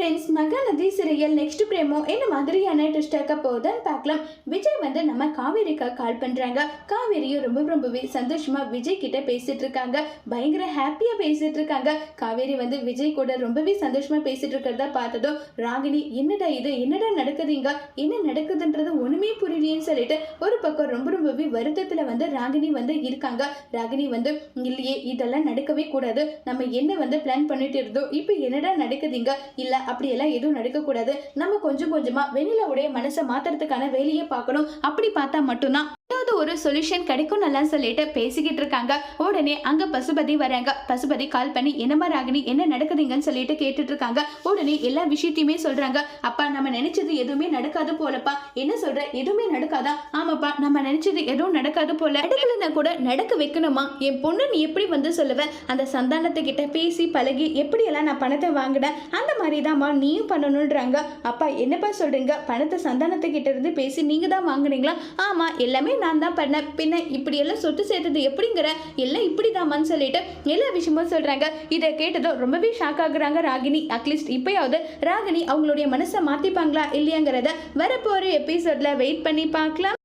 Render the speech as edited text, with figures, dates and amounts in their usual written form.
Friends, Mahanadi serial next பிரேமோ என்ன மாதிரியான twist ஆக்க போகுதுன்னு பார்க்கலாம். விஜய் வந்து நம்ம காவேரிக்கா கால் பண்றாங்க. காவேரியும் ரொம்பவே சந்தோஷமா விஜய் கிட்ட பேசிட்டு இருக்காங்க. பயங்கர ஹாப்பியா பேசிட்டு இருக்காங்க. காவேரி வந்து விஜய் கூட ரொம்பவே சந்தோஷமா பேசிட்டு இருக்கிறத பார்த்ததும் ராகினி என்னடா இது, என்னடா நடக்குதுங்க, என்ன நடக்குதுன்றது ஒண்ணுமே புரியலையேன்னு சொல்லிட்டு ஒரு பக்கம் ரொம்பவே வருத்தத்துல வந்து ராகினி வந்து இருக்காங்க. ராகினி வந்து இல்லையே, இதெல்லாம் நடக்கவே கூடாது, நம்ம என்ன வந்து பிளான் பண்ணிட்டு இருந்தோம், இப்போ என்னடா நடக்குதுங்க, இல்ல அப்படியெல்லாம் எதுவும் நடக்கக்கூடாது, நம்ம கொஞ்சம் கொஞ்சமா வெண்ணிலாவுடைய மனசை மாத்துறதுக்கான வேலையை பார்க்கணும், அப்படி பார்த்தா மட்டும்தான் ஏதாவது ஒரு சொல்யூஷன் கிடைக்கும் நல்லா சொல்லிட்டு பேசிக்கிட்டு இருக்காங்க. உடனே அங்க பசுபதி வராங்க. பசுபதி கால் பண்ணி என்னமா ராகினி என்ன நடக்குதுங்கன்னு சொல்லிட்டு கேட்டுட்டு இருக்காங்க. உடனே எல்லா விஷயத்தையுமே சொல்றாங்க. அப்பா, நம்ம நினைச்சது எதுவுமே நடக்காது போலப்பா. என்ன சொல்ற, எதுவுமே நடக்காதா? ஆமாப்பா, நம்ம நினைச்சது எதுவும் நடக்காது போல. நடக்கலன்னா கூட நடக்க வைக்கணுமா? என் பொண்ணு நீ எப்படி வந்து சொல்லுவேன்? அந்த சந்தானத்தை கிட்ட பேசி பழகி எப்படியெல்லாம் நான் பணத்தை வாங்கினேன், அந்த மாதிரி தான்மா நீயும் பண்ணணுன்றாங்க. அப்பா, என்னப்பா சொல்றீங்க? பணத்தை சந்தானத்தை கிட்ட இருந்து பேசி நீங்க தான் வாங்குனீங்களா? ஆமா, எல்லாமே நான் தான் பண்ணேன். பின்ன இப்படி எல்லாம் சொத்து சேர்த்தது எப்படிங்கிற, எல்லாம் இப்படிதாமான்னு சொல்லிட்டு எல்லா விஷயமும் சொல்றாங்க. இதை கேட்டதும் ரொம்பவே ஷாக் ஆகுறாங்க ராகினி. அட்லீஸ்ட் இப்பயாவது ராகினி அவங்களுடைய மனசை மாத்திப்பாங்களா இல்லையாங்கிறத வரப்போற எபிசோட்ல வெயிட் பண்ணி பார்க்கலாம்.